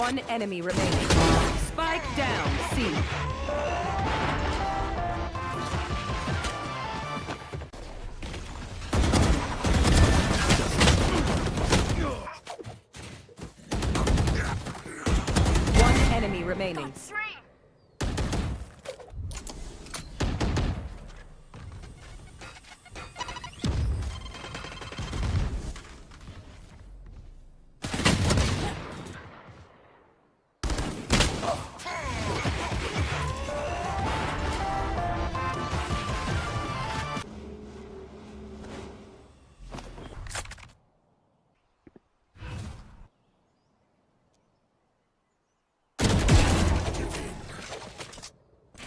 One enemy remaining. Spike down, C. One enemy remaining.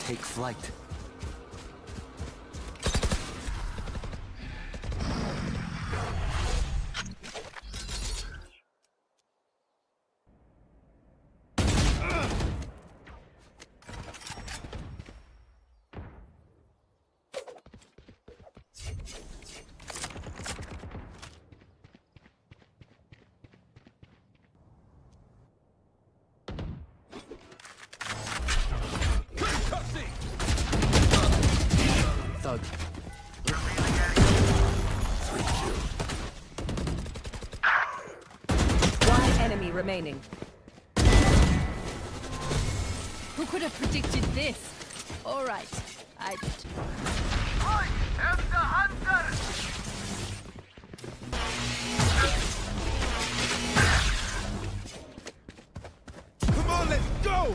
Take flight. Thug. One enemy remaining. Who could have predicted this? All right, I did. I am the hunter! Come on, let's go!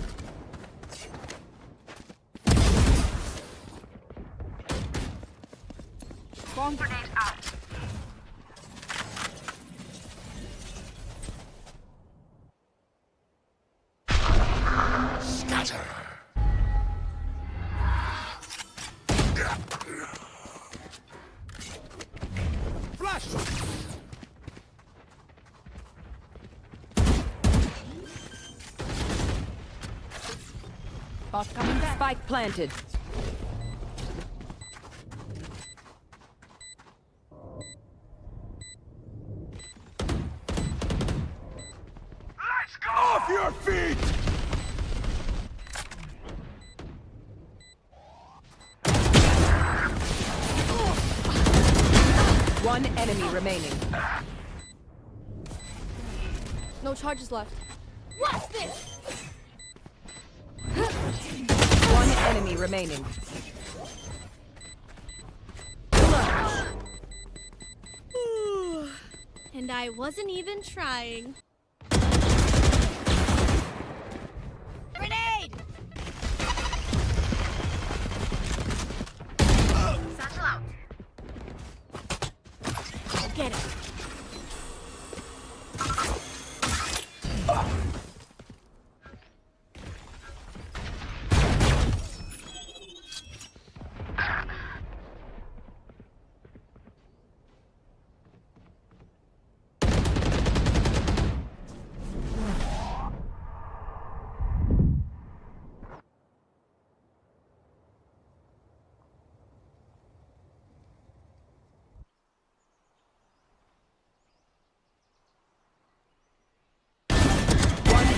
Bomb Grenade out. Scatter. Flash! bot coming back. Spike planted. Let's go! Off your feet! One enemy remaining. No charges left. What's this? One enemy remaining. And I wasn't even trying. Grenade! Satchel out. Get it.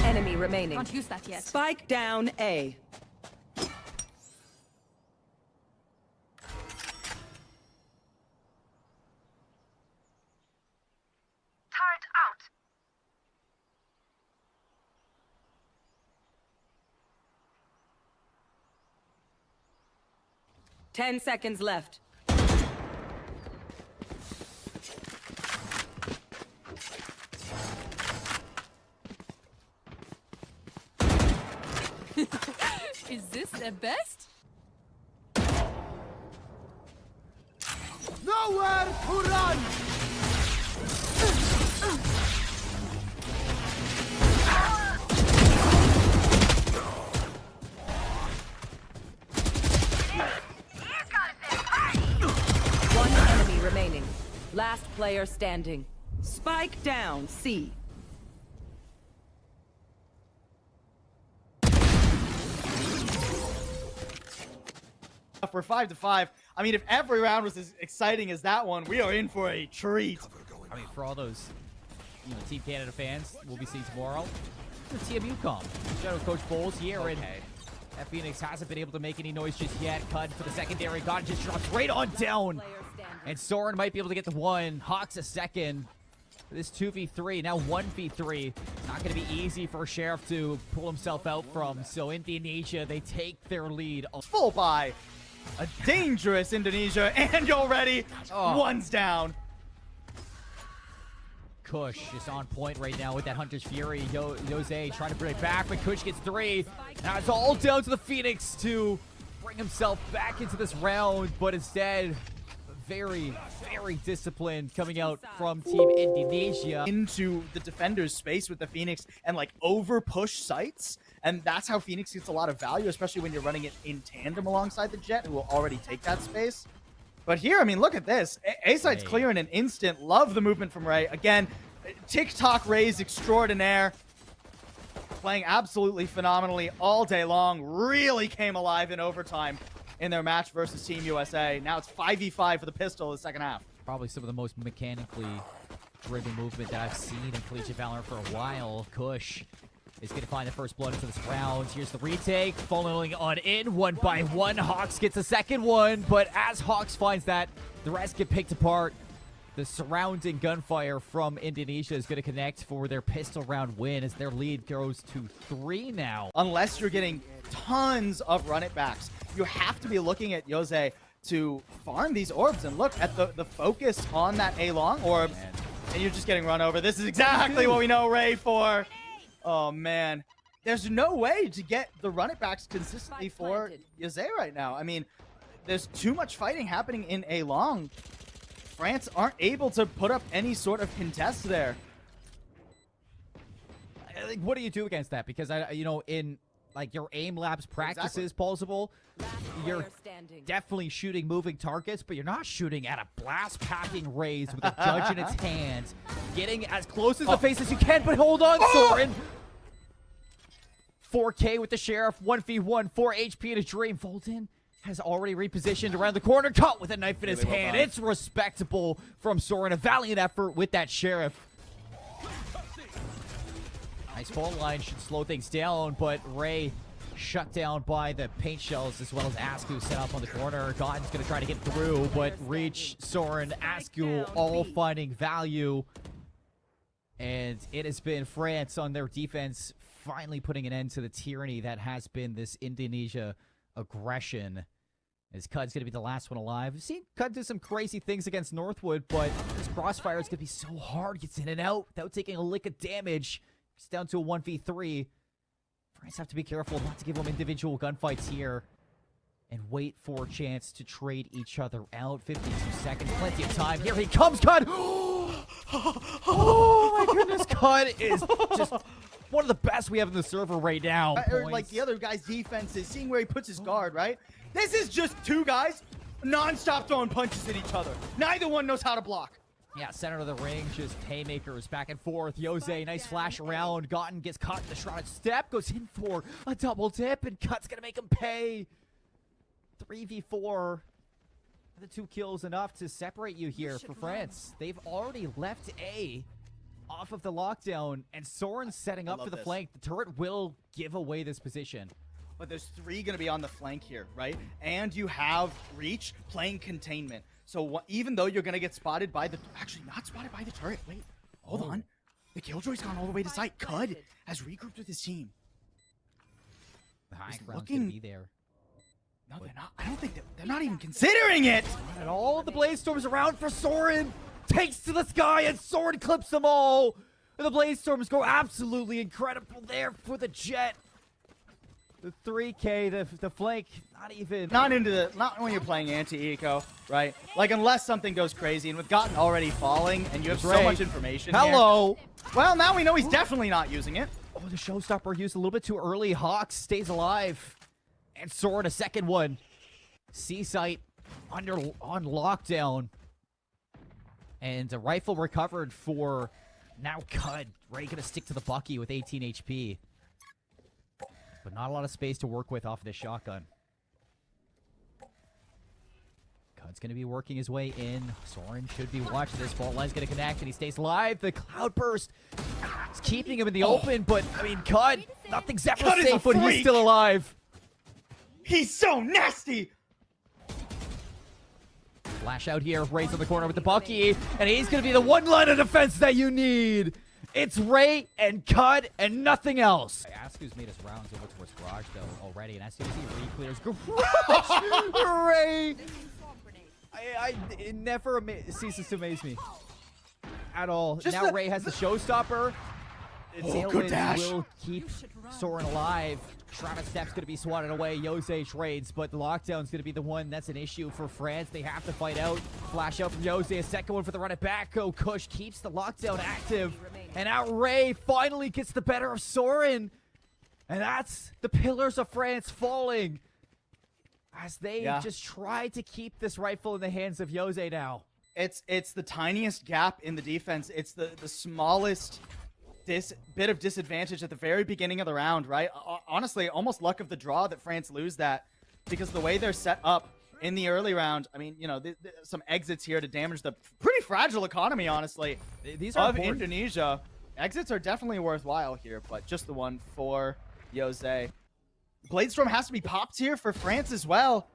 Enemy remaining. Can't use that yet. Spike down A. Turret out. Ten seconds left. Is this the best? Nowhere to run! One enemy remaining. Last player standing. Spike down C. For 5-5, I mean, if every round was as exciting as that one, we are in for a treat. I mean, for all those, Team Canada fans we'll be seeing tomorrow, the TMU comp. Shadow Coach Bowles here, and that Phoenix hasn't been able to make any noise just yet. Cut for the secondary. God just drops right on down. And Soren might be able to get the one. Hawks a second. This 2v3, now 1v3. It's not going to be easy for Sheriff to pull himself out from. So Indonesia, they take their lead. Full buy. A dangerous Indonesia, and already one's down. Kush is on point right now with that Hunter's Fury. Jose trying to bring it back, but Kush gets 3. Now it's all down to the Phoenix to bring himself back into this round, but instead, very, very disciplined coming out from Team Indonesia. Into the defender's space with the Phoenix and like over push sites. And that's how Phoenix gets a lot of value, especially when you're running it in tandem alongside the Jet, who will already take that space. But here, I mean, look at this. A-Side's clear in an instant. Love the movement from Ray. Again, TikTok Rays extraordinaire. Playing absolutely phenomenally all day long. Really came alive in overtime in their match versus Team USA. Now it's 5v5 for the pistol in the second half. Probably some of the most mechanically driven movement that I've seen in Collegiate Valorant for a while. Kush is going to find the first blood into this round. Here's the retake, following on in, 1 by 1. Hawks gets a second one, but as Hawks finds that, the rest get picked apart. The surrounding gunfire from Indonesia is going to connect for their pistol round win as their lead goes to 3 now. Unless you're getting tons of run it backs, you have to be looking at Jose to farm these orbs and look at the focus on that A-long orb, and you're just getting run over. This is exactly what we know Ray for. Oh, man. There's no way to get the run it backs consistently for Jose right now. I mean, there's too much fighting happening in A-long. France aren't able to put up any sort of contest there. Like, what do you do against that? Because, you know, in like your aim labs practices, plausible, you're definitely shooting moving targets, but you're not shooting at a blast packing Raze with a judge in its hands, getting as close as the face as you can, but hold on, Soren. 4K with the Sheriff, 1v1, 4 HP in his dream. Volton has already repositioned around the corner, caught with a knife in his hand. It's respectable from Soren, a valiant effort with that Sheriff. Nice fall line should slow things down, but Ray shut down by the paint shells as well as Askew set up on the corner. Gotten's going to try to get through, but Reach, Soren, Askew all finding value. And it has been France on their defense finally putting an end to the tyranny that has been this Indonesia aggression. As Cud's going to be the last one alive. We've seen Cud do some crazy things against Northwood, but this crossfire is going to be so hard. Gets in and out without taking a lick of damage. It's down to a 1v3. France have to be careful not to give them individual gunfights here. And wait for a chance to trade each other out. 52 seconds, plenty of time. Here he comes, Cud! Oh my goodness, Cud is just one of the best we have in the server right now. Like the other guy's defense is seeing where he puts his guard, right? This is just two guys non-stop throwing punches at each other. Neither one knows how to block. Yeah, center of the ring, just haymakers back and forth. Jose, nice flash around. Gotten gets caught in the shrouded step, goes in for a double dip, and Cut's gonna make him pay. 3v4. The 2 kills enough to separate you here for France. They've already left A off of the lockdown, and Soren's setting up for the flank. The turret will give away this position. But there's 3 going to be on the flank here, right? And you have Reach playing containment. So even though you're going to get spotted by the... Actually, not spotted by the turret. Wait, hold on. The Killjoy's gone all the way to site. Cud has regrouped with his team. The high ground's going to be there. No, they're not. I don't think they're not even considering it. And all of the Blaze Storms around for Soren. Takes to the sky, and Soren clips them all. And the Blaze Storms go absolutely incredible there for the Jet. The 3K, the flank, not when you're playing anti-eco, right? Like, unless something goes crazy, and with Gotten already falling, and you have so much information Hello. Here, well, now we know he's definitely not using it. Oh, the showstopper used a little bit too early. Hawks stays alive. And Soren, a second one. C-site on lockdown. And a rifle recovered for now Cud. Ray gonna stick to the Bucky with 18 HP. But not a lot of space to work with off of this shotgun. Cud's going to be working his way in. Soren should be watching this. Fault line's going to connect, and he stays alive. The cloud burst is keeping him in the open, but, I mean, Cud, nothing's ever Cud is a safe when he's freak. still alive. He's so nasty. Flash out here, Ray's on the corner with the Bucky, and he's going to be the one line of defense that you need. It's Ray and Cud and nothing else. Asku's made his rounds over towards Garage, though, already, and as soon as he re-clears Garage, Ray, it never ceases to amaze me at all. Just now Ray has the showstopper. good dash. Will keep Soren alive. Travis Stepp's going to be swatted away. Jose trades, but the lockdown's going to be the one that's an issue for France. They have to fight out. Flash out from Jose. A second one for the run it back. Kush keeps the lockdown active. And now Ray finally gets the better of Soren. And that's the pillars of France falling as they just try to keep this rifle in the hands of Jose now. It's the tiniest gap in the defense. It's the smallest bit of disadvantage at the very beginning of the round, right? Honestly, almost luck of the draw that France lose that, because the way they're set up in the early round, I mean, you know, some exits here to damage the pretty fragile economy, honestly, These are of important. Indonesia. Exits are definitely worthwhile here, but just the one for Jose. Bladestorm has to be popped here for France as well.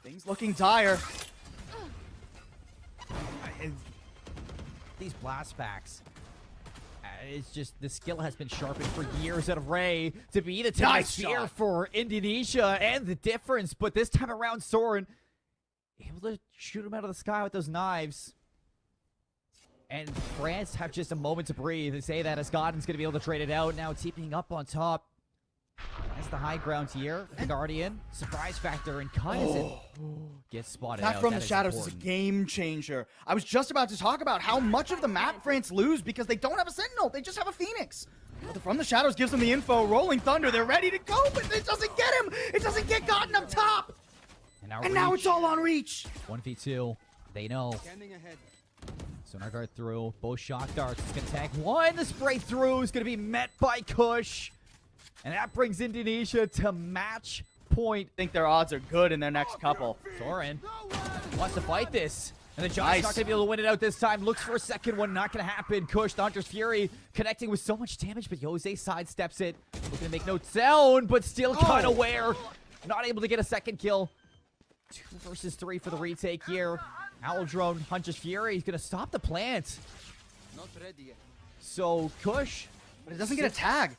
Things looking dire. These blast packs. It's just the skill has been sharpened for years out of Ray to be the tip of Nice spear shot. for Indonesia and the difference. But this time around, Soren able to shoot him out of the sky with those knives. And France have just a moment to breathe. They say that as Godden's going to be able to trade it out. Now teeping up on top. That's the high ground here. The Guardian. Surprise factor. And Kaizen gets spotted Attack out. from That the is shadows important. is a game changer. I was just about to talk about how much of the map France lose because they don't have a Sentinel. They just have a Phoenix. But the From the Shadows gives them the info. Rolling Thunder, they're ready to go, but it doesn't get him. It doesn't get Godden up top. And now it's all on Reach. 1v2. They know. Standing ahead. Sonar guard through. Both shock darts. It's going to tag one. The spray through is going to be met by Kush. And that brings Indonesia to match point. I think their odds are good in their next couple. Soren wants to fight this. And the John's Nice. not going to be able to win it out this time. Looks for a second one. Not going to happen. Kush, the Hunter's Fury, connecting with so much damage, but Jose sidesteps it. Looking to make no sound, but still kind of aware. Not able to get a second kill. 2 versus 3 for the retake here. Owl Drone, Hunter's Fury. He's going to stop the plant. Not ready yet. So Kush But it doesn't get a tag.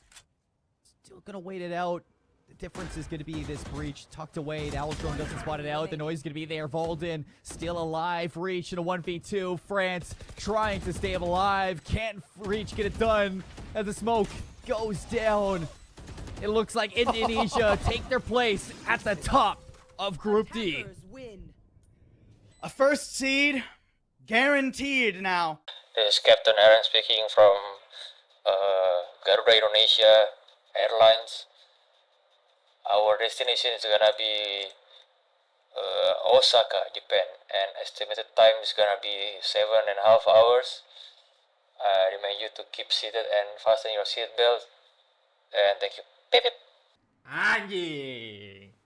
still going to wait it out. The difference is going to be this breach tucked away. The Owl Drone doesn't spot it out. The noise is going to be there. Volden still alive. Reach in a 1v2. France trying to stay alive. Can't Reach get it done as the smoke goes down. It looks like Indonesia take their place at the top of Group D. Attackers win. A first seed guaranteed now. This is Captain Aaron speaking from Garuda Indonesia Airlines. Our destination is gonna be Osaka, Japan, and estimated time is gonna be 7.5 hours. I remind you to keep seated and fasten your seatbelt. And thank you. Beep, beep. Anjir.